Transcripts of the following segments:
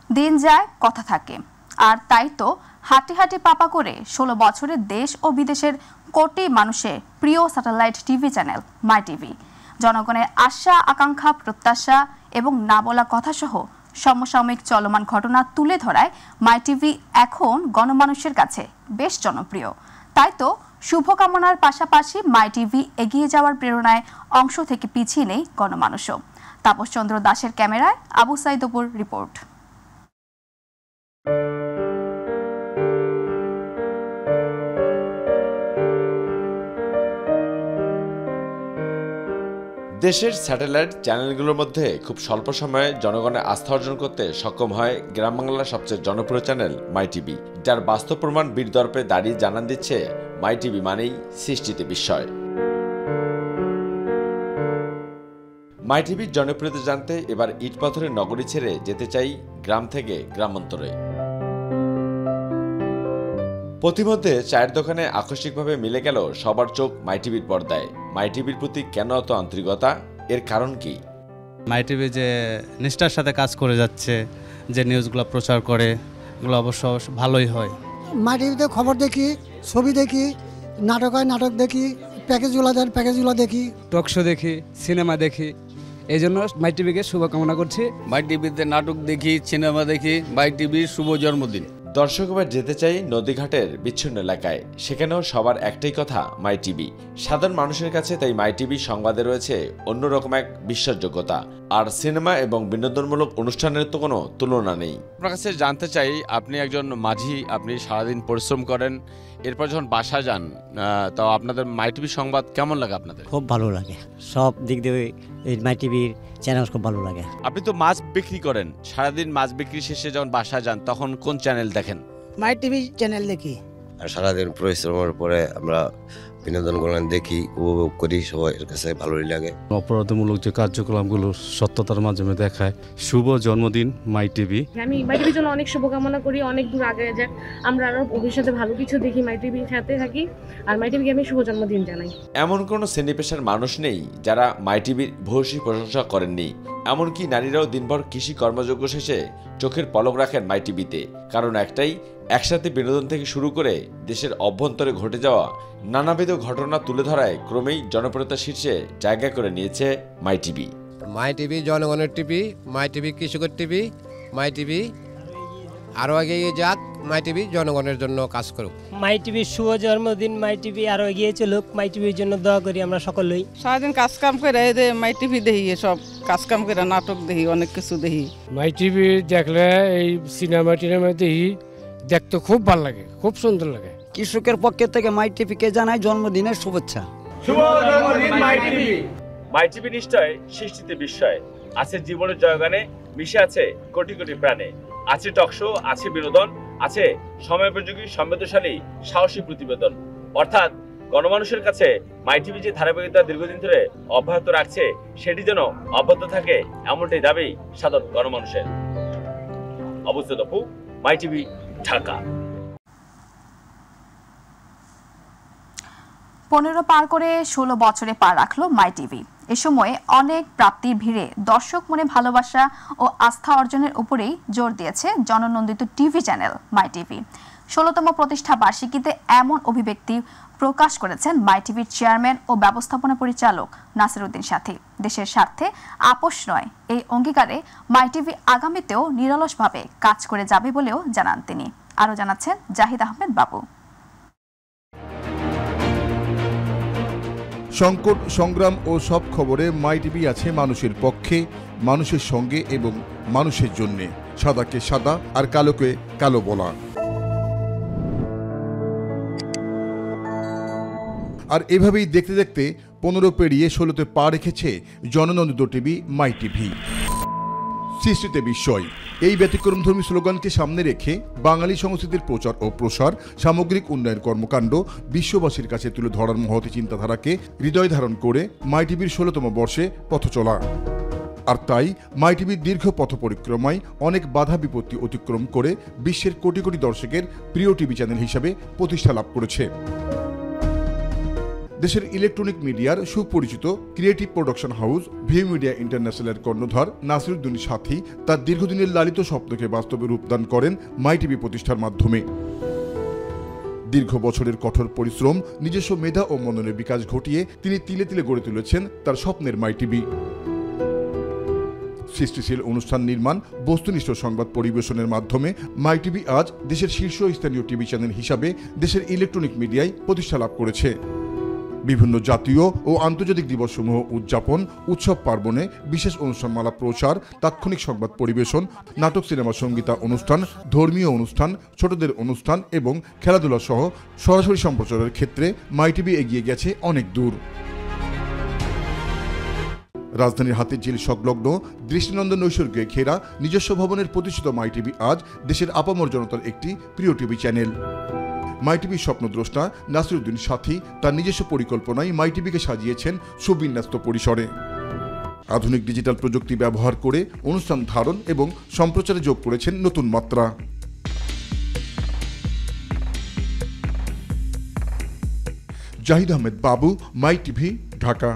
দিন যায় কথা থাকে, আর তাই তো হাঁটি হাঁটি পাপা করে 16 বছরে দেশ ও বিদেশের কোটি মানুষের প্রিয় satellite TV channel my TV জনগণের আশা আকাঙ্ক্ষা প্রত্যাশা এবং না বলা কথাসহ সমসাময়িক চলমান ঘটনা তুলে ধরায় মাই টিভি এখন গণমানুষের কাছে বেশ জনপ্রিয়। তাই তো শুভকামনার পাশাপাশি মাই টিভি এগিয়ে যাওয়ার প্রেরণায় অংশ থেকে পিছিয়ে নেই গণমানুষও। তাপস চন্দ্র দাসের ক্যামেরায় আবু সাইদ অপুর রিপোর্ট। দেশের স্যাটেলাইট চ্যানেলগুলোর মধ্যে খুব স্বল্প সময়ে জনগণের আস্থা অর্জন করতে সক্ষম হয় গ্রাম বাংলার সবচেয়ে জনপ্রিয় চ্যানেল মাই টিভি, যার বাস্তব প্রমাণ বীরদর্পে দাঁড়িয়ে জানান দিচ্ছে মাই টিভি মানেই সৃষ্টিতে বিস্ময়। মাই টিভির জনপ্রিয়তা জানতে এবার ইট পাথরের নগরী ছেড়ে যেতে চাই গ্রাম থেকে গ্রামান্তরে। প্রতিমধ্যে চায়ের দোকানে আকস্মিকভাবে মিলে গেল সবার চোখ মাই টিভির পর্দায়। মাই টিভির প্রতি কেন এত আন্তরিকতা, এর কারণ কি? মাই টিভি যে নিষ্ঠার সাথে কাজ করে যাচ্ছে, যে নিউজগুলো প্রচার করে, এগুলো অবশ্য ভালোই হয়। মাই টিভিতে খবর দেখি, ছবি দেখি, নাটক হয় নাটক দেখি, প্যাকেজগুলো দেন প্যাকেজগুলো দেখি, টক শো দেখি, সিনেমা দেখি। এই জন্য মাই টিভিকে শুভকামনা করছি। মাই টিভিতে নাটক দেখি, সিনেমা দেখি। মাই টিভির শুভ জন্মদিন। দর্শক এবার যেতে চাই নদীঘাটের বিচ্ছিন্ন এলাকায়, সেখানেও সবার একটাই কথা মাই টিভি। সাধারণ মানুষের কাছে তাই মাই টিভি সংবাদে রয়েছে অন্যরকম এক বিশ্বাসযোগ্যতা, আর সিনেমা এবং বিনোদনমূলক অনুষ্ঠানের তো কোনো তুলনা নেই। আপনার কাছে জানতে চাই, আপনি একজন মাঝি, আপনি সারাদিন পরিশ্রম করেন, এরপর যখন বাসা যান, তো আপনাদের মাই টিভি সংবাদ কেমন লাগে আপনাদের? খুব ভালো লাগে, সব দিক দিয়ে এই মাই টিভির চ্যানেল খুব ভালো লাগে। আপনি তো মাছ বিক্রি করেন, সারাদিন মাছ বিক্রি শেষে যখন বাসা যান তখন কোন চ্যানেল দেখেন? মাই টিভি চ্যানেল দেখি। আর সারাদিন পরিশ্রমের পরে আমরা বিনোদনগুলো দেখি, উপভোগ করি, সবার কাছে ভালোই লাগে। অপরাধমূলক যে কার্যক্রমগুলো সত্যতার মাধ্যমে দেখায়। শুভ জন্মদিন মাই টিভি। আমি মাই টিভির জন্য অনেক শুভকামনা করি, অনেক দূর আগে যাক, আমরা আরো ভবিষ্যতে ভালো কিছু দেখি, মাই টিভির সাথে থাকি, আর মাই টিভিকে আমি শুভ জন্মদিন জানাই। এমন কোনো শ্রেণী পেশার মানুষ নেই যারা মাই টিভির ভূয়সী প্রশংসা করেননি। এমনকি নারীরাও দিনভর কৃষি কর্মযজ্ঞ শেষে চোখের পলক রাখেন মাই টিভিতে, কারণ একটাই, একসাথে বিনোদন থেকে শুরু করে দেশের অভ্যন্তরে ঘটে যাওয়া নানাবিধ ঘটনা তুলে ধরায় ক্রমেই জনপ্রিয়তা শীর্ষে জায়গা করে নিয়েছে মাই টিভি। মাই টিভি জনগণের টিভি, মাই টিভি কৃষকের টিভি, মাই টিভি আরও এগিয়ে যাক, মাই টিভি জনগণের জন্য কাজ করুক। মাই টিভির শুভ জন্মদিন, মাই টিভি আরও এগিয়ে চলুক, মাই টিভির জন্য দোয়া করি আমরা সকলেই। সারাদিন কাজ কাম করে মাই টিভি দেখি, সব কাজ কাম করে নাটক দেখি, অনেক কিছু দেখি। মাই টিভি দেখলে এই সিনেমা টিনেমা দেখি, দেখতে খুব ভালো লাগে, খুব সুন্দর লাগে। কৃষকের পক্ষ থেকে মাই টিভিকে জানাই জন্মদিনের শুভেচ্ছা। শুভ জন্মদিন মাই টিভি। মাই টিভি নিশ্চয় সৃষ্টিতে বিস্ময়, আছে জীবনের জয়গানে, মিশে আছে কোটি কোটি প্রাণে, আছে টকশো, আছে বিনোদন, আছে সময়োপযোগী সংবেদনশালী সাহসী প্রতিবেদন। অর্থাৎ গণমানুষের কাছে মাই টিভি যে ধারাবাহিকতা দীর্ঘদিন ধরে অব্যাহত রাখছে, সেটি যেন অব্যাহত থাকে, এমনটাই দাবি সাধারণ গণমানুষের। অবস্থিত মাই টিভি, ঢাকা। 15 পার করে 16 বছরে পা রাখলো মাই টিভি। এ সময়ে অনেক প্রাপ্তির ভিড়ে দর্শক মনে ভালোবাসা ও আস্থা অর্জনের উপরেই জোর দিয়েছে জননন্দিত টিভি চ্যানেল মাই টিভি। 16তম প্রতিষ্ঠা বার্ষিকীতে এমন অভিব্যক্তি প্রকাশ করেছেন মাই টিভির চেয়ারম্যান ও ব্যবস্থাপনা পরিচালক নাসির উদ্দিন সাথী। দেশের স্বার্থে আপোষ নয়, এই অঙ্গীকারে মাই টিভি আগামীতেও নিরলসভাবে কাজ করে যাবে বলেও জানান তিনি। আরও জানাচ্ছেন জাহিদ আহমেদ বাবু। সংকট, সংগ্রাম ও সব খবরে মাই টিভি আছে মানুষের পক্ষে, মানুষের সঙ্গে এবং মানুষের জন্যে। সাদাকে সাদা আর কালোকে কালো বলা। আর এভাবেই দেখতে দেখতে 15 পেরিয়ে 16তে পা রেখেছে জননন্দিত টিভি মাই টিভি। সৃষ্টিতে বিস্ময়, এই ব্যতিক্রমধর্মী স্লোগানকে সামনে রেখে বাঙালি সংস্কৃতির প্রচার ও প্রসার, সামগ্রিক উন্নয়ন কর্মকাণ্ড বিশ্ববাসীর কাছে তুলে ধরার মহতী চিন্তাধারাকে হৃদয় ধারণ করে মাই টিভির 16তম বর্ষে পথ চলা। আর তাই মাই টিভির দীর্ঘ পথ পরিক্রমায় অনেক বাধা বিপত্তি অতিক্রম করে বিশ্বের কোটি কোটি দর্শকের প্রিয় টিভি চ্যানেল হিসাবে প্রতিষ্ঠা লাভ করেছে। দেশের ইলেকট্রনিক মিডিয়ার সুপরিচিত creative production house View Media ইন্টারন্যাশনালের কর্ণধার নাসিরুদ্দিন সাথী তার দীর্ঘদিনের লালিত স্বপ্নকে বাস্তবে রূপদান করেন মাই টিভি প্রতিষ্ঠার মাধ্যমে। দীর্ঘ বছরের কঠোর পরিশ্রম, নিজস্ব মেধা ও মননের বিকাশ ঘটিয়ে তিনি তিলে তিলে গড়ে তুলেছেন তার স্বপ্নের মাই টিভি। সৃষ্টিশীল অনুষ্ঠান নির্মাণ, বস্তুনিষ্ঠ সংবাদ পরিবেশনের মাধ্যমে মাই টিভি আজ দেশের শীর্ষস্থানীয় টিভি চ্যানেল হিসাবে দেশের ইলেকট্রনিক মিডিয়ায় প্রতিষ্ঠা লাভ করেছে। বিভিন্ন জাতীয় ও আন্তর্জাতিক দিবসসমূহ উদযাপন, উৎসব পার্বণে বিশেষ অনুষ্ঠানমালা প্রচার, তাৎক্ষণিক সংবাদ পরিবেশন, নাটক, সিনেমা, সঙ্গীতা অনুষ্ঠান, ধর্মীয় অনুষ্ঠান, ছোটদের অনুষ্ঠান এবং খেলাধুলা সহ সরাসরি সম্প্রচারের ক্ষেত্রে মাই টিভি এগিয়ে গেছে অনেক দূর। রাজধানীর হাতিরঝিল সংলগ্ন দৃষ্টিনন্দন নৈসর্গে ঘেরা নিজস্ব ভবনের প্রতিষ্ঠিত মাই টিভি আজ দেশের আপামর জনতার একটি প্রিয় টিভি চ্যানেল। মাই টিভির স্বপ্নদ্রষ্টা নাসিরুদ্দিন সাথী তার নিজস্ব পরিকল্পনায় মাই টিভিকে সাজিয়েছেন সুবিন্যস্ত পরিসরে। আধুনিক ডিজিটাল প্রযুক্তি ব্যবহার করে অনুষ্ঠান ধারণ এবং সম্প্রচারে যোগ করেছেন নতুন মাত্রা। জাহিদ আহমেদ বাবু, মাই টিভি, ঢাকা।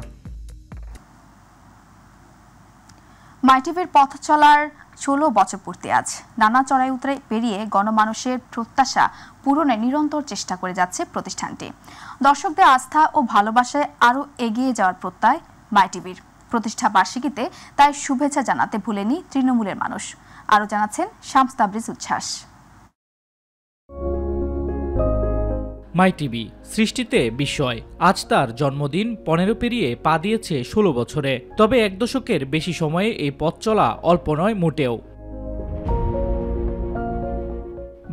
মাই টিভির পথ চলার 16 বছর পূর্তি আজ। নানা চড়াই উতরাই পেরিয়ে গণমানুষের প্রত্যাশা পূরণে নিরন্তর চেষ্টা করে যাচ্ছে প্রতিষ্ঠানটি। দর্শকদের আস্থা ও ভালোবাসায় আরও এগিয়ে যাওয়ার প্রত্যয় মাই টিভির। প্রতিষ্ঠা বার্ষিকীতে তাই শুভেচ্ছা জানাতে ভুলেনি তৃণমূলের মানুষ। আরও জানাচ্ছেন শামস তাবরিজ উচ্ছ্বাস। মাই টিভি সৃষ্টিতে বিস্ময়। আজ তার জন্মদিন 15 পেরিয়ে পা দিয়েছে 16 বছরে। তবে এক দশকের বেশি সময়ে এই পথ চলা অল্প নয় মোটেও।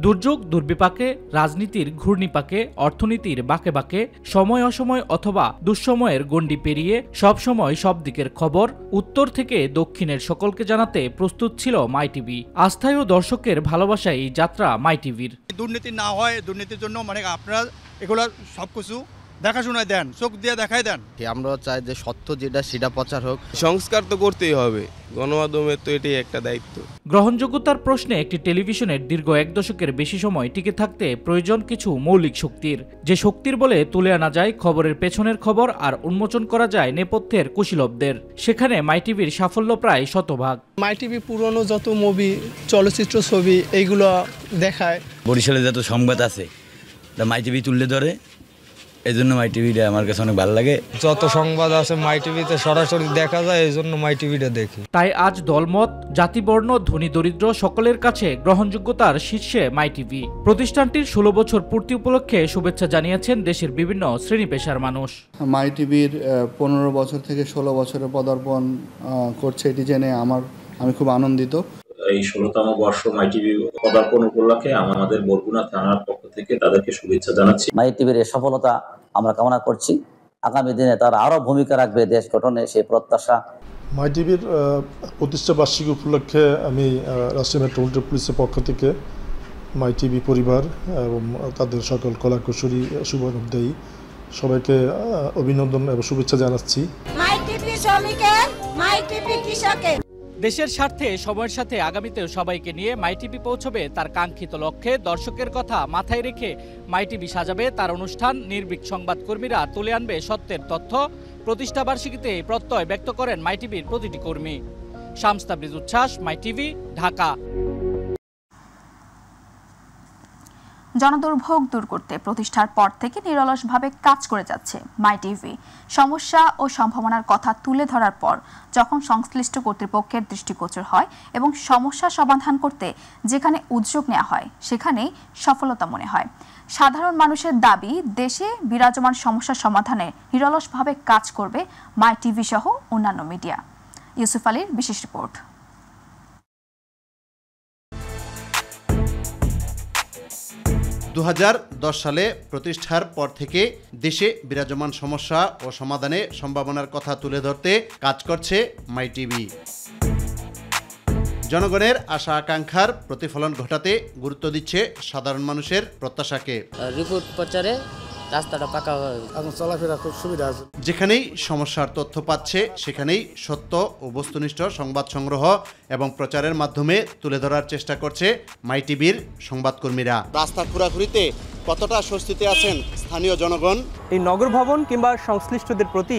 দুর্যোগ দুর্বিপাকে, রাজনীতির ঘূর্ণিপাকে, অর্থনীতির বাঁকে বাঁকে, সময় অসময় অথবা দুঃসময়ের গণ্ডি পেরিয়ে সবসময় সব দিকের খবর উত্তর থেকে দক্ষিণের সকলকে জানাতে প্রস্তুত ছিল মাই টিভি। আস্থায় ও দর্শকের ভালোবাসায় এই যাত্রা মাই টিভির। দুর্নীতি না হয়, দুর্নীতির জন্য আপনারা এগুলো সবকিছু দেখাশোনায় দেন, চোখ দিয়ে দেখাই দেন। আমরা চাই যে সত্য যেটা সেটা প্রচার হোক। সংস্কার তো করতেই হবে, গণমাধ্যমের তো এটাই একটা দায়িত্ব। গ্রহণযোগ্যতার প্রশ্নে একটি টেলিভিশনের দীর্ঘ এক দশকের বেশি সময় টিকে থাকতে প্রয়োজন কিছু মৌলিক শক্তির, যে শক্তির বলে তুলে আনা যায় খবরের পেছনের খবর আর উন্মোচন করা যায় নেপথ্যের কুশীলবদের। সেখানে মাই টিভির সাফল্য প্রায় শতভাগ। মাই টিভি পুরনো যত মুভি, চলচ্চিত্র, ছবি এইগুলো দেখায়। বরিশালে যত সংবাদ আছে মাই টিভি তুলে ধরে, এই জন্য মাই টিভিটা আমার কাছে অনেক ভালো লাগে। যত সংবাদ আছে মাই টিভিতে সরাসরি দেখা যায়, এই জন্য মাই টিভিটা দেখি। তাই আজ দলমত, জাতিবর্ণ, ধনী দরিদ্র সকলের কাছে গ্রহণযোগ্যতার শীর্ষে মাই টিভি। প্রতিষ্ঠানটির 16 বছর পূর্তি উপলক্ষে শুভেচ্ছা জানিয়েছেন দেশের বিভিন্ন শ্রেণী পেশার মানুষ। মাই টিভির 15 বছর থেকে 16 বছরে পদার্পণ করছে, এটি জেনে আমি খুব আনন্দিত। এই 16তম বর্ষ মাই টিভি পদার্পণ উপলক্ষে আমাদের বরগুনা থানার পক্ষ থেকে তাদেরকে শুভেচ্ছা জানাচ্ছি। মাই টিভির এই সফলতা আমরা কামনা করছি। আগামী দিনে তারা আরো ভূমিকা রাখবে দেশ গঠনে, সেই প্রত্যাশা। মাই টিভির প্রতিষ্ঠা বার্ষিকী উপলক্ষে আমি রাজশাহী মেট্রোপলিটন পুলিশের পক্ষ থেকে মাই টিভি পরিবার এবং তাদের সকল কলাকুশলী শুভানুধ্যায়ী সবাইকে অভিনন্দন এবং শুভেচ্ছা জানাচ্ছি। মাই টিভি শ্রমিকের, মাই টিভি কৃষকের। দেশের স্বার্থে সময়ের সাথে আগামীতেও সবাইকে নিয়ে মাই টিভি পৌঁছবে তার কাঙ্ক্ষিত লক্ষ্যে। দর্শকের কথা মাথায় রেখে মাই টিভি সাজাবে তার অনুষ্ঠান। নির্ভীক সংবাদকর্মীরা তুলে আনবে সত্যের তথ্য। প্রতিষ্ঠা বার্ষিকীতে প্রত্যয় ব্যক্ত করেন মাই টিভির প্রতিটি কর্মী। শামস তাবরিজ উচ্ছ্বাস, মাই টিভি, ঢাকা। জনদুর্ভোগ দূর করতে প্রতিষ্ঠার পর থেকে নিরলসভাবে কাজ করে যাচ্ছে মাই টিভি। সমস্যা ও সম্ভাবনার কথা তুলে ধরার পর যখন সংশ্লিষ্ট কর্তৃপক্ষের দৃষ্টিগোচর হয় এবং সমস্যা সমাধান করতে যেখানে উদ্যোগ নেওয়া হয় সেখানেই সফলতা মনে হয়। সাধারণ মানুষের দাবি, দেশে বিরাজমান সমস্যা সমাধানে নিরলসভাবে কাজ করবে মাই টিভি সহ অন্যান্য মিডিয়া। ইউসুফ আলীর বিশেষ রিপোর্ট। 2010 সালে প্রতিষ্ঠার পর থেকে দেশে বিরাজমান সমস্যা ও সমাধানে সম্ভাবনার কথা তুলে ধরতে কাজ করছে মাই টিভি। জনগণের আশা আকাঙ্ক্ষার প্রতিফলন ঘটাতে গুরুত্ব দিচ্ছে সাধারণ মানুষের প্রত্যাশাকে। রিপোর্ট প্রচারে রাস্তাটা পাকা এখন চলাফেরা খুব সুবিধা আছে। যেখানেই সমস্যার তথ্য পাচ্ছে সেখানেই সত্য ও বস্তুনিষ্ঠ সংবাদ সংগ্রহ এবং প্রচারের মাধ্যমে তুলে ধরার চেষ্টা করছে মাই টিভির সংবাদকর্মীরা। রাস্তা খোরাখুরিতে কতটা স্বস্তিতে আছেন স্থানীয় জনগণ? এই নগর ভবন কিংবা সংশ্লিষ্টদের প্রতি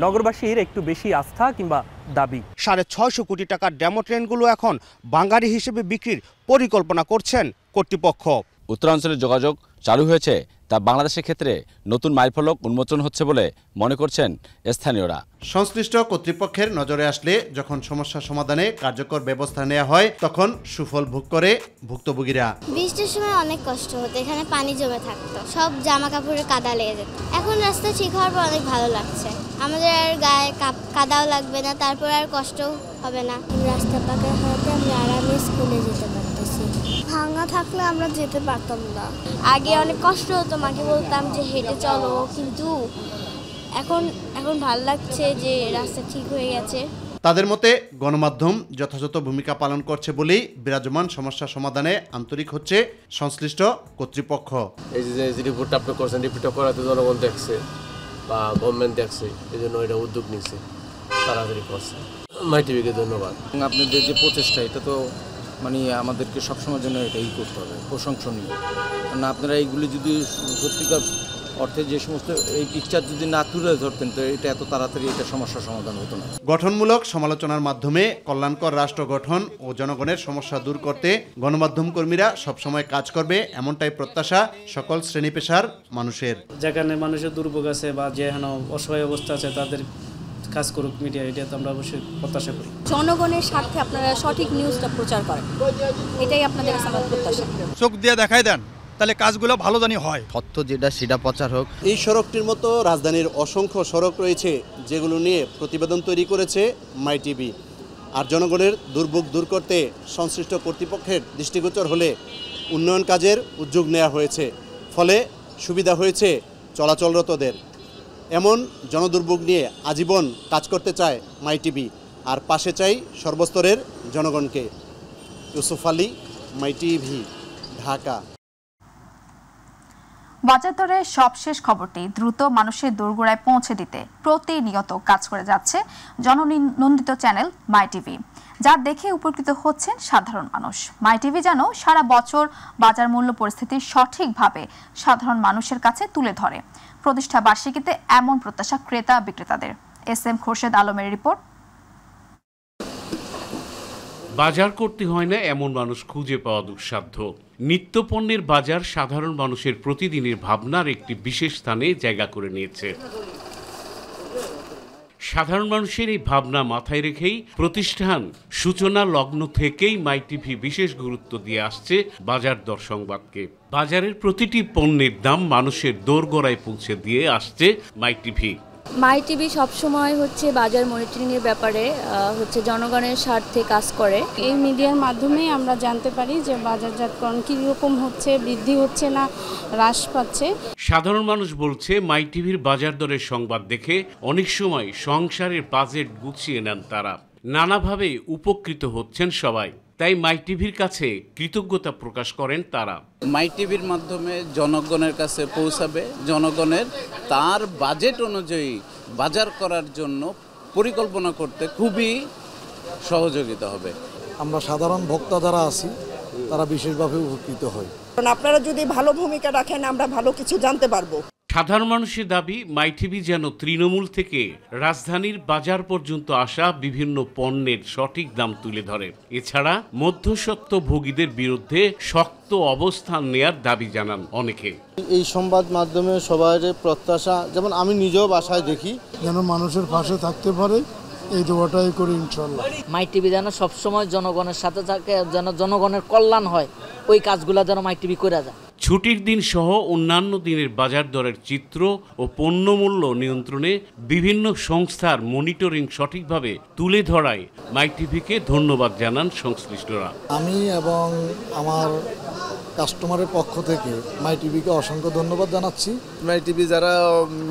নগরবাসীর একটু বেশি আস্থা কিংবা দাবি। 650 কোটি টাকার ডেমো ট্রেনগুলো এখন বাঙালি হিসেবে বিক্রির পরিকল্পনা করছেন কর্তৃপক্ষ। উত্তরাঞ্চলের যোগাযোগ চালু হয়েছে, তা বাংলাদেশের ক্ষেত্রে নতুন মাইলফলক উন্মোচন হচ্ছে বলে মনে করছেন স্থানীয়রা। সংশ্লিষ্ট কর্তৃপক্ষের নজরে আসলে যখন সমস্যা সমাধানে কার্যকর ব্যবস্থা নেওয়া হয় তখন সুফল ভোগ করে ভুক্তভোগীরা। বৃষ্টির সময় অনেক কষ্ট হতো, এখানে পানি জমে থাকতো, সব জামা কাপড়ে কাদা লেগে যেত। এখন রাস্তা ঠিক হওয়ার পর অনেক ভালো লাগছে, আমাদের আর গায়ে কাদাও লাগবে না, তারপর আর কষ্ট হবে না। রাস্তা পাকা হওয়াতে আমরা আরামে স্কুলে যেতে পারতেছি। ভাঙা থাকলে আমরা যেতে পারতাম না। আগে অনেক কষ্ট হতো, মাকে বলতাম যে হেঁটে চলো, কিন্তু এখন ভালো লাগছে যে রাস্তা ঠিক হয়ে গেছে। তাদের মতে গণমাধ্যম যথাযথ ভূমিকা পালন করছে বলেই বিরাজমান সমস্যা সমাধানে আন্তরিক হচ্ছে সংশ্লিষ্ট কর্তৃপক্ষ। এই যে রিপোর্ট আপনি করছেন, রিপোর্টটা করাতে জনগণ দেখছে বা গভর্নমেন্ট দেখছে, এই জন্য এটা উদ্যোগ নিচ্ছে, তাড়াতাড়ি করছে। মাই টিভিকে ধন্যবাদ। আপনাদের যে প্রচেষ্টা, এটা তো মানে আমাদেরকে সবসময়ের জন্য এটাই করতে হবে, প্রশংসনীয়। কারণ আপনারা এইগুলি যদি সত্যিকার অর্থে যে সমস্ত এই পিকচার যদি না তুলে ধরতেন তো এটা এত তাড়াতাড়ি এটা সমস্যার সমাধান হতো না। গঠনমূলক সমালোচনার মাধ্যমে কল্যাণকর রাষ্ট্র গঠন ও জনগণের সমস্যা দূর করতে গণমাধ্যম কর্মীরা সবসময় কাজ করবে, এমনটাই প্রত্যাশা সকল শ্রেণী পেশার মানুষের। যেখানে মানুষের দুর্ভোগ আছে বা যেখানে অসহায় অবস্থা আছে তাদের কাজ করুক মিডিয়া, এটা তো আমরা অবশ্যই প্রত্যাশা করি। জনগণের স্বার্থে আপনারা সঠিক নিউজটা প্রচার করেন, এটাই আপনাদের কাছে আমার প্রত্যাশা। চোখ দিয়ে দেখাই দেন, তাহলে কাজগুলো ভালো জানি হয়। তথ্য যেটা সেটা প্রচার হোক। এই সড়কটির মতো রাজধানীর অসংখ্য সড়ক রয়েছে যেগুলো নিয়ে প্রতিবেদন তৈরি করেছে মাই টিভি। আর জনগণের দুর্ভোগ দূর করতে সংশ্লিষ্ট কর্তৃপক্ষের দৃষ্টিগোচর হলে উন্নয়ন কাজের উদ্যোগ নেওয়া হয়েছে, ফলে সুবিধা হয়েছে চলাচলরতদের। এমন জনদুর্ভোগ নিয়ে আজীবন কাজ করতে চায় মাই টিভি, আর পাশে চাই সর্বস্তরের জনগণকে। ইউসুফ আলী, মাই টিভি, ঢাকা। বাজার দরের সবশেষ খবরটি দ্রুত মানুষের দোরগোড়ায় পৌঁছে দিতে প্রতিনিয়ত কাজ করে যাচ্ছে জননন্দিত চ্যানেল মাই টিভি, যা দেখে উপকৃত হচ্ছেন সাধারণ মানুষ। মাই টিভি যেন সারা বছর বাজার মূল্য পরিস্থিতি সঠিকভাবে সাধারণ মানুষের কাছে তুলে ধরে। প্রতিষ্ঠা বার্ষিকীতে এমন প্রত্যাশা ক্রেতা বিক্রেতাদের। এস.এম. খোরশেদ আলমের রিপোর্ট। বাজার করতে হয় না এমন মানুষ খুঁজে পাওয়া দুঃসাধ্য। নিত্যপণ্যের বাজার সাধারণ মানুষের প্রতিদিনের ভাবনার একটি বিশেষ স্থানে জায়গা করে নিয়েছে। সাধারণ মানুষের এই ভাবনা মাথায় রেখেই প্রতিষ্ঠান সূচনা লগ্ন থেকেই মাই টিভি বিশেষ গুরুত্ব দিয়ে আসছে বাজার দর সংবাদকে। বাজারের প্রতিটি পণ্যের দাম মানুষের দোরগোড়ায় পৌঁছে দিয়ে আসছে মাই টিভি। মাই টিভি সবসময় হচ্ছে বাজার মনিটরিংয়ের ব্যাপারে জনগণের স্বার্থে কাজ করে। এই মিডিয়ার মাধ্যমে আমরা জানতে পারি যে বাজারজাতকরণ কীরকম হচ্ছে, বৃদ্ধি হচ্ছে না হ্রাস পাচ্ছে। সাধারণ মানুষ বলছে মাই টিভির বাজার দরের সংবাদ দেখে অনেক সময় সংসারের বাজেট গুছিয়ে নেন তারা। নানাভাবে উপকৃত হচ্ছেন সবাই, তাই মাই টিভির কাছে কৃতজ্ঞতা প্রকাশ করেন তারা। মাই টিভির মাধ্যমে জনগণের কাছে পৌঁছাবে, জনগণের তার বাজেট অনুযায়ী বাজার করার জন্য পরিকল্পনা করতে খুবই সহযোগিতা হবে। আমরা সাধারণ ভোক্তা যারা আছি তারা বিশেষভাবে উপকৃত হই। কারণ আপনারা যদি ভালো ভূমিকা রাখেন আমরা ভালো কিছু জানতে পারবো। সাধারণ মানুষের দাবি মাই টিভি যেন তৃণমূল থেকে রাজধানীর বাজার পর্যন্ত আসা বিভিন্ন পণ্যের সঠিক দাম তুলে ধরে। এছাড়া মধ্যস্বত্বভোগীদের বিরুদ্ধে শক্ত অবস্থান নেয়ার দাবি জানান অনেকে। এই সংবাদ মাধ্যমে সবার প্রত্যাশা, যেমন আমি নিজেও বাসায় দেখি, যেন মানুষের পাশে থাকতে পারে, এই দোয়াটাই করি ইনশাআল্লাহ। মাই টিভি যেন সবসময় জনগণের সাথে থাকে, যেন জনগণের কল্যাণ হয়, ওই কাজগুলো যেন মাই টিভি করে যায়। ছুটির দিন সহ অন্যান্য দিনের বাজার দরের চিত্র ও পণ্যমূল্য নিয়ন্ত্রণে বিভিন্ন সংস্থার মনিটরিং সঠিকভাবে তুলে ধরায় মাই টিভিকে ধন্যবাদ জানান সংশ্লিষ্টরা। আমি এবং আমার কাস্টমারের পক্ষ থেকে মাই টিভিকে অসংখ্য ধন্যবাদ জানাচ্ছি। মাই টিভি যারা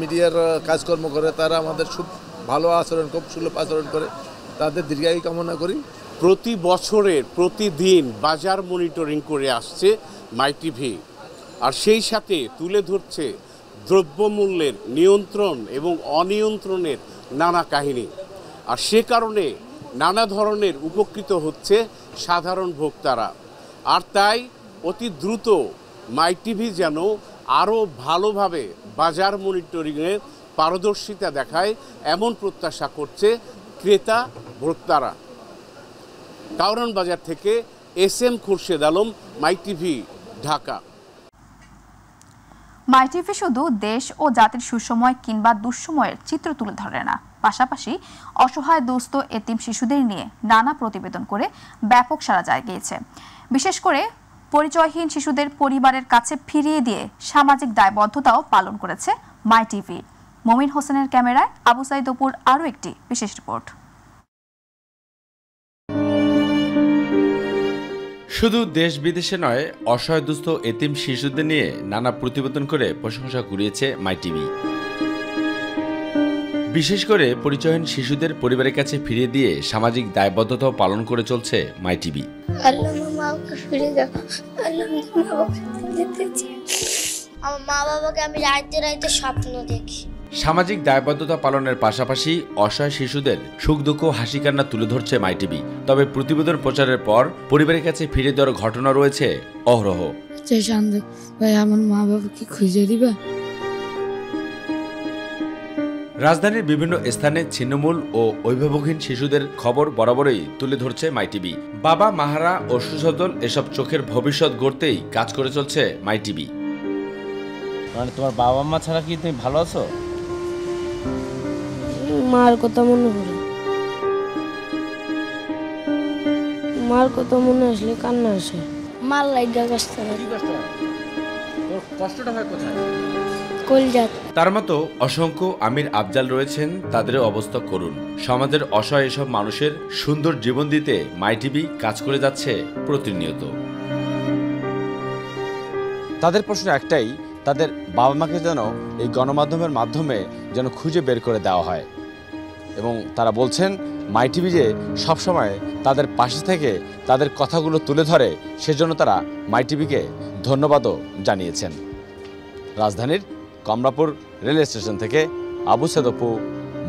মিডিয়ার কাজকর্ম করে তারা আমাদের খুব ভালো আচরণ, খুব সুলভ আচরণ করে, তাদের দীর্ঘায়ু কামনা করি। প্রতি বছরের প্রতিদিন বাজার মনিটরিং করে আসছে মাই টিভি, আর সেই সাথে তুলে ধরছে দ্রব্যমূল্যের নিয়ন্ত্রণ এবং অনিয়ন্ত্রণের নানা কাহিনী। আর সে কারণে নানা ধরনের উপকৃত হচ্ছে সাধারণ ভোক্তারা। আর তাই অতি দ্রুত মাই টিভি যেন আরও ভালোভাবে বাজার মনিটরিংয়ে পারদর্শিতা দেখায় এমন প্রত্যাশা করছে ক্রেতা ভোক্তারা। কাউরান বাজার থেকে SM খুরশেদ আলম, মাই টিভি, ঢাকা। মাই টিভি শুধু দেশ ও জাতির সুসময় কিংবা দুঃসময়ের চিত্র তুলে ধরে না, পাশাপাশি অসহায় দুস্থ এতিম শিশুদের নিয়ে নানা প্রতিবেদন করে ব্যাপক সাড়া জাগিয়েছে। বিশেষ করে পরিচয়হীন শিশুদের পরিবারের কাছে ফিরিয়ে দিয়ে সামাজিক দায়বদ্ধতাও পালন করেছে মাই টিভি। মমিন হোসেনের ক্যামেরায় আবু সাইদ অপুর আরও একটি বিশেষ রিপোর্ট। শুধু দেশ বিদেশে নয়, অসহায় দুস্থ এতিম শিশুদের নিয়ে নানা প্রতিবেদন করে প্রশংসা কুড়িয়েছে মাই টিভি। বিশেষ করে পরিচয়হীন শিশুদের পরিবারের কাছে ফিরিয়ে দিয়ে সামাজিক দায়বদ্ধতাও পালন করে চলছে মাই টিভি। আমার মা বাবাকে আমি রাইতে রাইতে স্বপ্ন দেখি। সামাজিক দায়বদ্ধতা পালনের পাশাপাশি অসহায় শিশুদের সুখ দুঃখ হাসি কান্না তুলে ধরছে মাই টিভি। তবে প্রতিবেদন প্রচারের পর পরিবারের কাছে ফিরে দেওয়ার ঘটনা রয়েছে অহরহ। আমার মা বাবাকে খুঁজে দিবা। রাজধানীর বিভিন্ন স্থানে ছিন্নমূল ও অভিভাবকহীন শিশুদের খবর বরাবরই তুলে ধরছে মাই টিভি। বাবা, মাহারা ও সুসদল এসব চোখের ভবিষ্যৎ গড়তেই কাজ করে চলছে মাই টিভি। মানে তোমার বাবা মা ছাড়া কি তুমি ভালো আছো? মার কথা মনে পড়ে, মার কথা মনে আসলে কান্না আসে। মার লাগা কষ্ট হয়। কষ্টটা হয় কোথায়? তার মতো অসংখ্য আমির আফজাল রয়েছেন, তাদের অবস্থা করুন। সমাজের অসহায় এসব মানুষের সুন্দর জীবন দিতে মাই টিভি কাজ করে যাচ্ছে প্রতিনিয়ত। তাদের প্রশ্ন একটাই, তাদের বাবা মাকে যেন এই গণমাধ্যমের মাধ্যমে যেন খুঁজে বের করে দেওয়া হয়। এবং তারা বলছেন মাই টিভি যে সবসময় তাদের পাশে থেকে তাদের কথাগুলো তুলে ধরে, সেজন্য তারা মাই টিভিকে ধন্যবাদও জানিয়েছেন। রাজধানীর কমলাপুর রেল স্টেশন থেকে আবু সাইদ অপু,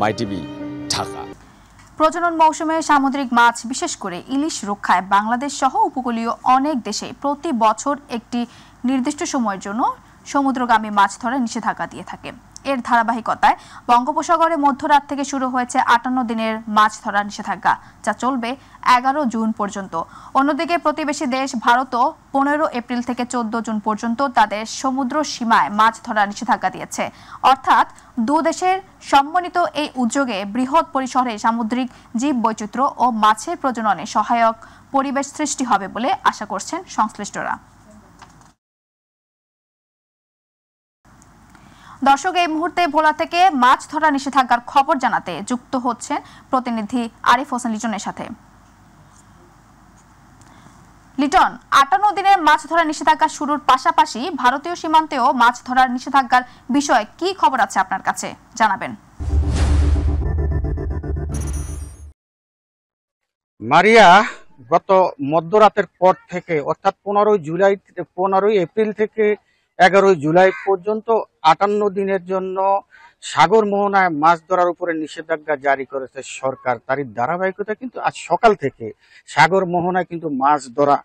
মাই টিভি, ঢাকা। প্রজনন মৌসুমে সামুদ্রিক মাছ বিশেষ করে ইলিশ রক্ষায় বাংলাদেশ সহ উপকূলীয় অনেক দেশে প্রতি বছর একটি নির্দিষ্ট সময়ের জন্য সমুদ্রগামী মাছ ধরার নিষেধাজ্ঞা দিয়ে থাকে। এর ধারাবাহিকতায় বঙ্গোপসাগরে মধ্যরাত থেকে শুরু হয়েছে 58 দিনের মাছ ধরার নিষেধাজ্ঞা, যা চলবে 11 জুন পর্যন্ত। অন্যদিকে প্রতিবেশী দেশ ভারতও 15 এপ্রিল থেকে 14 জুন পর্যন্ত তাদের সমুদ্র সীমায় মাছ ধরার নিষেধাজ্ঞা দিয়েছে। অর্থাৎ দু দেশের সম্মিলিত এই উদ্যোগে বৃহৎ পরিসরে সামুদ্রিক জীব বৈচিত্র্য ও মাছের প্রজননে সহায়ক পরিবেশ সৃষ্টি হবে বলে আশা করছেন সংশ্লিষ্টরা। দর্শক, এই মুহূর্তে ভোলা থেকে মাছ ধরা নিষেধাজ্ঞার খবর জানাতে যুক্ত হচ্ছেন প্রতিনিধি আরিফ হোসেন লিটনের সাথে। লিটন, 58 দিনের মাছ ধরা নিষেধাজ্ঞা শুরুর পাশাপাশি ভারতীয় সীমান্তেও মাছ ধরার নিষেধাজ্ঞার বিষয়ে কি খবর আছে আপনার কাছে, জানাবেন। মারিয়া, গত মধ্যরাতের পর থেকে অর্থাৎ 15 এপ্রিল থেকে 11 জুলাই পর্যন্ত 58 দিনের জন্য সাগর মোহনায় মাছ ধরার উপরে নিষেধাজ্ঞা জারি করেছে সরকার। তারই ধারাবাহিকতা কিন্তু আজ সকাল থেকে সাগর মোহনায় কিন্তু মাছ ধরা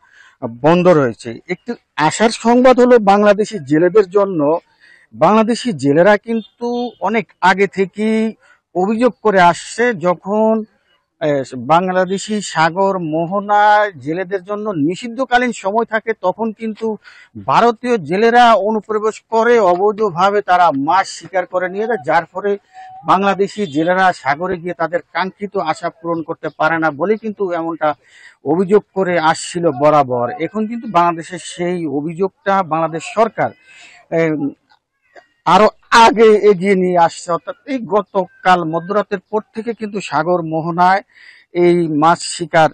বন্ধ রয়েছে। একটি আশার সংবাদ হলো বাংলাদেশি জেলেদের জন্য। বাংলাদেশি জেলেরা কিন্তু অনেক আগে থেকেই অভিযোগ করে আসছে, যখন বাংলাদেশি সাগর মোহনা জেলেদের জন্য নিষিদ্ধকালীন সময় থাকে তখন কিন্তু ভারতীয় জেলেরা অনুপ্রবেশ করে অবৈধভাবে তারা মাছ শিকার করে নিয়ে যায়, যার ফলে বাংলাদেশি জেলেরা সাগরে গিয়ে তাদের কাঙ্ক্ষিত আশা পূরণ করতে পারে না বলে কিন্তু এমনটা অভিযোগ করে আসছিল বরাবর। এখন কিন্তু বাংলাদেশের সেই অভিযোগটা বাংলাদেশ সরকার আরো আগে এগিয়ে নিয়ে আসছে। অর্থাৎ এই গতকাল মধ্যরাতের পর থেকে কিন্তু সাগর মোহনায় এই মাছ শিকার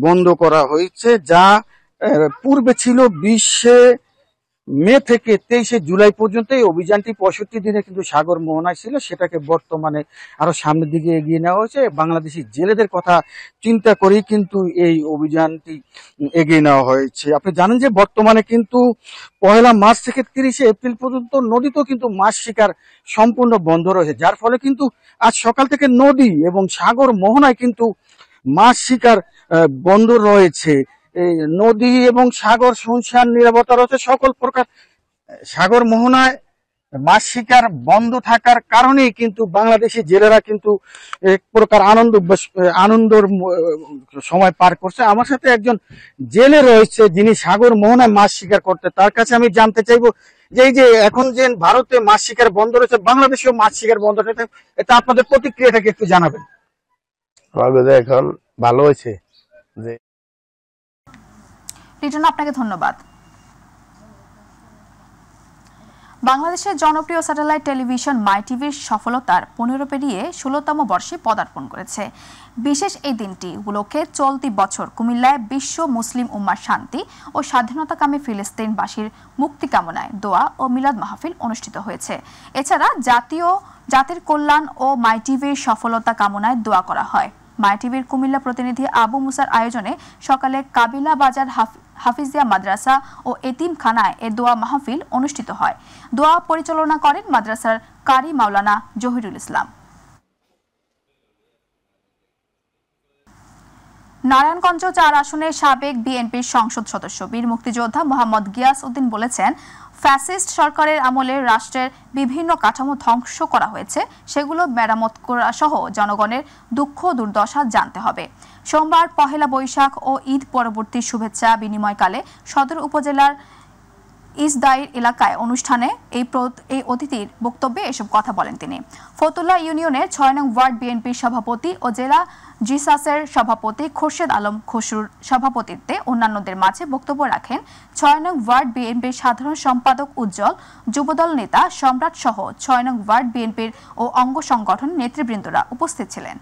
বন্ধ করা হয়েছে, যা পূর্বে ছিল 20 মে থেকে 23 জুলাই পর্যন্ত। এই অভিযানটি 65 দিনে কিন্তু সাগর মোহনায় ছিল, সেটাকে বর্তমানে আরো সামনের দিকে এগিয়ে নেওয়া হয়েছে। বাংলাদেশি জেলেদের কথা চিন্তা করেই কিন্তু এই অভিযানটি এগিয়ে নেওয়া হয়েছে। আপনি জানেন যে বর্তমানে কিন্তু 1 মার্চ থেকে 30 এপ্রিল পর্যন্ত নদীতেও কিন্তু মাছ শিকার সম্পূর্ণ বন্ধ রয়েছে, যার ফলে কিন্তু আজ সকাল থেকে নদী এবং সাগর মোহনায় কিন্তু মাছ শিকার বন্ধ রয়েছে। এই নদী এবং সাগর শুনশান নিরাপত্তা রয়েছে সকল প্রকার। সাগর মোহনায় মাছ শিকার বন্ধ থাকার কারণেই কিন্তু বাংলাদেশি জেলেরা কিন্তু এক প্রকার আনন্দর সময় পার করছে। আমার সাথে একজন জেলে রয়েছে যিনি সাগর মোহনায় মাছ শিকার করতে, তার কাছে আমি জানতে চাইবো যে এই যে এখন যে ভারতে মাছ শিকার বন্ধ রয়েছে, বাংলাদেশেও মাছ শিকার বন্ধ রয়েছে, এটা আপনাদের প্রতিক্রিয়াটাকে একটু জানাবেন। এখন ভালো হয়েছে যে লিটন, আপনাকে ধন্যবাদ। বাংলাদেশের জনপ্রিয় স্যাটেলাইট টেলিভিশন মাই টিভির সফলতার 15 পেরিয়ে 16তম বর্ষে পদার্পণ করেছে। বিশেষ এই দিনটি উপলক্ষে চলতি বছর কুমিল্লায় বিশ্ব মুসলিম উম্মার শান্তি ও স্বাধীনতাকামী ফিলিস্তিনবাসীর মুক্তি কামনায় দোয়া ও মিলাদ মাহফিল অনুষ্ঠিত হয়েছে। এছাড়া জাতির কল্যাণ ও মাই টিভির সফলতা কামনায় দোয়া করা হয়। মাই টিভির কুমিল্লা প্রতিনিধি আবু মুসার আয়োজনে সকালে কাবিলা বাজার হাফিজিয়া মাদ্রাসা ও এতিমখানায় এ দোয়া মাহফিল অনুষ্ঠিত হয়। দোয়া পরিচালনা করেন মাদ্রাসার কারি মাওলানা জহিরুল ইসলাম। নারায়ণগঞ্জ 4 আসনের সাবেক বিএনপির সংসদ সদস্য বীর মুক্তিযোদ্ধা মোহাম্মদ গিয়াস উদ্দিন বলেছেন, ফ্যাসিস্ট সরকারের আমলে রাষ্ট্রের বিভিন্ন কাঠামো ধ্বংস করা হয়েছে, সেগুলো মেরামত করা সহ জনগণের দুঃখ দুর্দশা জানতে হবে। সোমবার পহেলা বৈশাখ ও ঈদ পরবর্তী শুভেচ্ছা বিনিময়কালে সদর উপজেলার ইসদাইর এলাকায় অনুষ্ঠানে এই অতিথির বক্তব্যে এসব কথা বলেন তিনি। ফতুল্লা ইউনিয়নের 6 নং ওয়ার্ড বিএনপির সভাপতি ও জেলা জিসাসের সভাপতি খোরশেদ আলম খসরুর সভাপতিত্বে অন্যান্যদের মাঝে বক্তব্য রাখেন 6 নং ওয়ার্ড বিএনপির সাধারণ সম্পাদক উজ্জ্বল, যুবদল নেতা সম্রাট সহ 6 নং ওয়ার্ড বিএনপির ও অঙ্গ সংগঠন নেতৃবৃন্দরা উপস্থিত ছিলেন।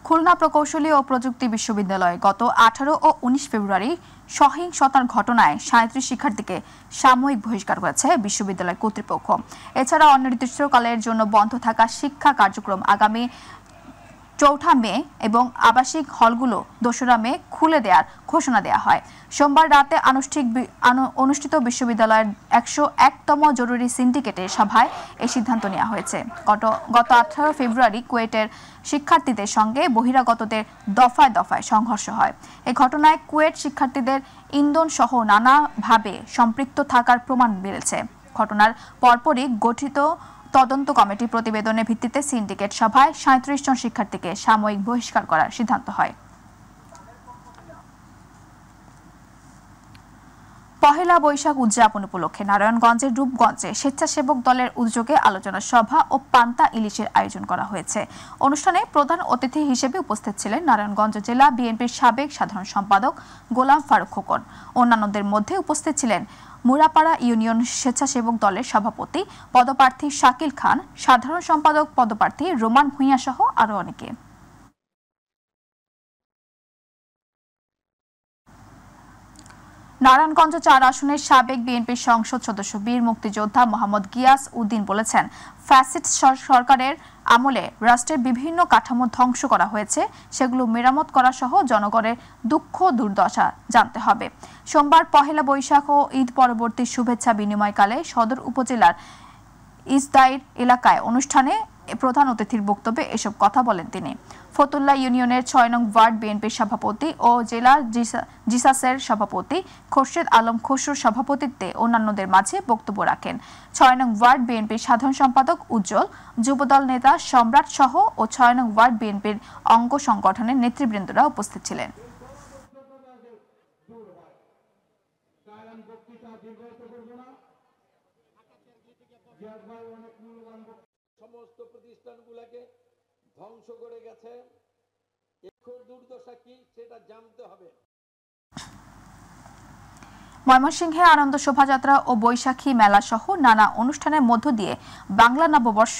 খুলনা প্রকৌশলী ও প্রযুক্তি বিশ্ববিদ্যালয়ে গত 18 ও 19 ফেব্রুয়ারি সহিংসতার ঘটনায় 37 শিক্ষার্থীকে সাময়িক বহিষ্কার করেছে বিশ্ববিদ্যালয় কর্তৃপক্ষ। এছাড়া অনির্দিষ্টকালের জন্য বন্ধ থাকা শিক্ষা কার্যক্রম আগামী 4 মে এবং আবাসিক হলগুলো 2 মে খুলে দেওয়ার ঘোষণা দেওয়া হয়। সোমবার রাতে অনুষ্ঠিত বিশ্ববিদ্যালয়ের 101তম জরুরি সিন্ডিকেটের সভায় এই সিদ্ধান্ত নেওয়া হয়েছে। গত 18 ফেব্রুয়ারি কুয়েটের শিক্ষার্থীদের সঙ্গে বহিরাগতদের দফায় দফায় সংঘর্ষ হয়। এই ঘটনায় কুয়েট শিক্ষার্থীদের ইন্ধন সহ নানাভাবে সম্পৃক্ত থাকার প্রমাণ মিলেছে। ঘটনার পরপরই গঠিত তদন্ত কমিটির প্রতিবেদনের ভিত্তিতে সিন্ডিকেট সভায় 37 জন শিক্ষার্থীকে সাময়িক বহিষ্কার করার সিদ্ধান্ত হয়। পহেলা বৈশাখ উদযাপন উপলক্ষে নারায়ণগঞ্জের রূপগঞ্জে স্বেচ্ছাসেবক দলের উদ্যোগে আলোচনা সভা ও পান্তা ইলিশের আয়োজন করা হয়েছে। অনুষ্ঠানে প্রধান অতিথি হিসেবে উপস্থিত ছিলেন নারায়ণগঞ্জ জেলা বিএনপির সাবেক সাধারণ সম্পাদক গোলাম ফারুক খোকন। অন্যান্যদের মধ্যে উপস্থিত ছিলেন মুরাপাড়া ইউনিয়ন স্বেচ্ছাসেবক দলের সভাপতি পদপ্রার্থী শাকিল খান, সাধারণ সম্পাদক পদপ্রার্থী রোমান ভূঁইয়া সহ আরো অনেকে। নারায়ণগঞ্জ 4 আসনের সাবেক বিএনপির সংসদ সদস্য বীর মুক্তিযোদ্ধা মোহাম্মদ গিয়াস উদ্দিন বলেছেন, ফ্যাসিস্ট সরকারের আমলে রাষ্ট্রের বিভিন্ন কাঠামো ধ্বংস করা হয়েছে, সেগুলো মেরামত করা সহ জনগণের দুঃখ দুর্দশা জানতে হবে। সোমবার পহেলা বৈশাখ ও ঈদ পরবর্তী শুভেচ্ছা বিনিময়কালে সদর উপজেলার ইসদাইর এলাকায় অনুষ্ঠানে প্রধান অতিথির বক্তব্যে এসব কথা বলেন তিনি। ফতুল্লা ইউনিয়নের 6 নং ওয়ার্ড বিএনপির সভাপতি ও জেলা জিসাসের সভাপতি খোরশেদ আলম খসরুর সভাপতিত্বে অন্যান্যদের মাঝে বক্তব্য রাখেন 6 নং ওয়ার্ড বিএনপির সাধারণ সম্পাদক উজ্জ্বল, যুবদল নেতা সম্রাট সহ ও 6 নং ওয়ার্ড বিএনপির অঙ্গ সংগঠনের নেতৃবৃন্দরা উপস্থিত ছিলেন। সমস্ত প্রতিষ্ঠানগুলোকে ধ্বংস করে গেছে, এখন দুর্দশা কি সেটা জানতে হবে। ময়মনসিংহে আনন্দ শোভাযাত্রা ও বৈশাখী মেলা সহ নানা অনুষ্ঠানের মধ্য দিয়ে বাংলা নববর্ষ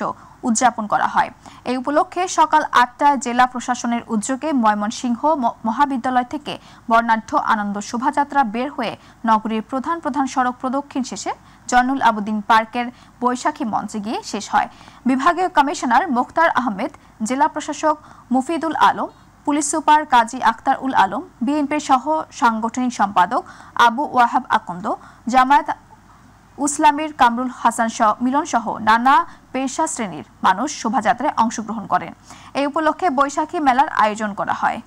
উদযাপন করা হয়। এই উপলক্ষে সকাল 8টায় জেলা প্রশাসনের উদ্যোগে ময়মনসিংহ মহাবিদ্যালয় থেকে বর্ণাঢ্য আনন্দ শোভাযাত্রা বের হয়ে নগরীর প্রধান প্রধান সড়ক প্রদক্ষিণ শেষে জয়নুল আবেদিন পার্কের বৈশাখী মঞ্চে গিয়ে শেষ হয়। বিভাগীয় কমিশনার মোখতার আহমেদ, জেলা প্রশাসক মুফিদুল আলম, পুলিশ সুপার কাজী আখতার উল আলম, বিএনপির সহ সাংগঠনিক সম্পাদক আবু ওয়াহাব আকন্দ, জামায়াত ইসলামীর কামরুল হাসান মিলন সহ নানা পেশা শ্রেণীর মানুষ শোভাযাত্রায় অংশগ্রহণ করেন। এই উপলক্ষে বৈশাখী মেলার আয়োজন করা হয়।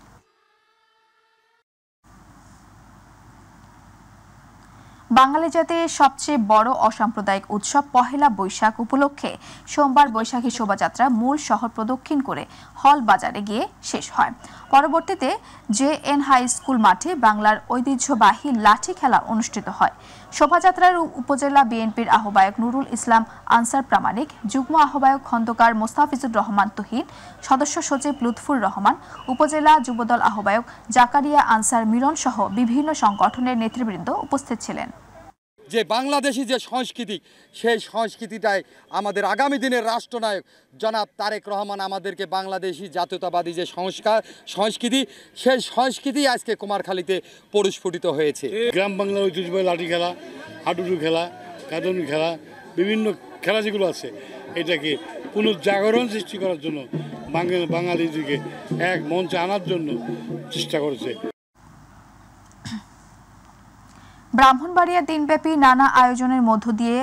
বাঙালি জাতির সবচেয়ে বড় অসাম্প্রদায়িক উৎসব পহেলা বৈশাখ উপলক্ষে সোমবার বৈশাখী শোভাযাত্রা মূল শহর প্রদক্ষিণ করে হল বাজারে গিয়ে শেষ হয়। পরবর্তীতে JN হাই স্কুল মাঠে বাংলার ঐতিহ্যবাহী লাঠি খেলা অনুষ্ঠিত হয়। শোভাযাত্রার উপজেলা বিএনপির আহ্বায়ক নুরুল ইসলাম আনসার প্রামাণিক, যুগ্ম আহ্বায়ক খন্দকার মোস্তাফিজুর রহমান তুহিন, সদস্য সচিব লুৎফুর রহমান, উপজেলা যুবদল আহ্বায়ক জাকারিয়া আনসার মিলন সহ বিভিন্ন সংগঠনের নেতৃবৃন্দ উপস্থিত ছিলেন। যে বাংলাদেশি যে সংস্কৃতি, সেই সংস্কৃতিটাই আমাদের আগামী দিনের রাষ্ট্রনায়ক জনাব তারেক রহমান আমাদেরকে বাংলাদেশি জাতীয়তাবাদী যে সংস্কৃতি, সেই সংস্কৃতি আজকে কুমারখালীতে পরিস্ফুটিত হয়েছে। গ্রাম বাংলার ঐতিহ্যবাহী লাঠি খেলা, হাডুডু খেলা, কাঁদুনি খেলা, বিভিন্ন খেলা যেগুলো আছে, এটাকে পুনর্জাগরণ সৃষ্টি করার জন্য বাঙালিদেরকে এক মঞ্চে আনার জন্য চেষ্টা করেছে। ব্রাহ্মণবাড়িয়া দিনব্যাপী নানা আয়োজনের মধ্য দিয়ে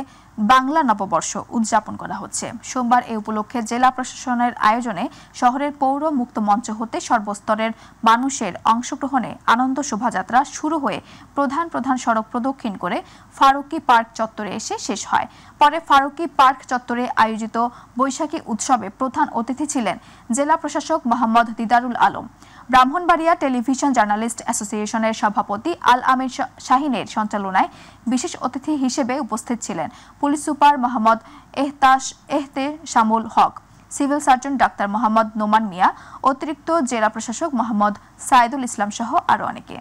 বাংলা নববর্ষ উদযাপন করা হচ্ছে। সোমবার এই উপলক্ষে জেলা প্রশাসনের আয়োজনে শহরের পৌর মুক্ত মঞ্চ হতে সর্বস্তরের মানুষের অংশগ্রহণে আনন্দ শোভাযাত্রা শুরু হয়ে প্রধান প্রধান সড়ক প্রদক্ষিণ করে ফারুকি পার্ক চত্বরে এসে শেষ হয়। পরে ফারুকি পার্ক চত্বরে আয়োজিত বৈশাখী উৎসবে প্রধান অতিথি ছিলেন জেলা প্রশাসক মোহাম্মদ দিদারুল আলম। ব্রাহ্মণবাড়িয়া টেলিভিশন জার্নালিস্ট অ্যাসোসিয়েশনের সভাপতি আল আমির শাহিনের সঞ্চালনায় বিশেষ অতিথি হিসেবে উপস্থিত ছিলেন police super Mohammad Ehteshamul Haque, civil surgeon doctor Mohammad Noman Mia, অতিরিক্ত জেলা প্রশাসক মোহাম্মদ সাইদুল ইসলাম সহ আরো অনেকে।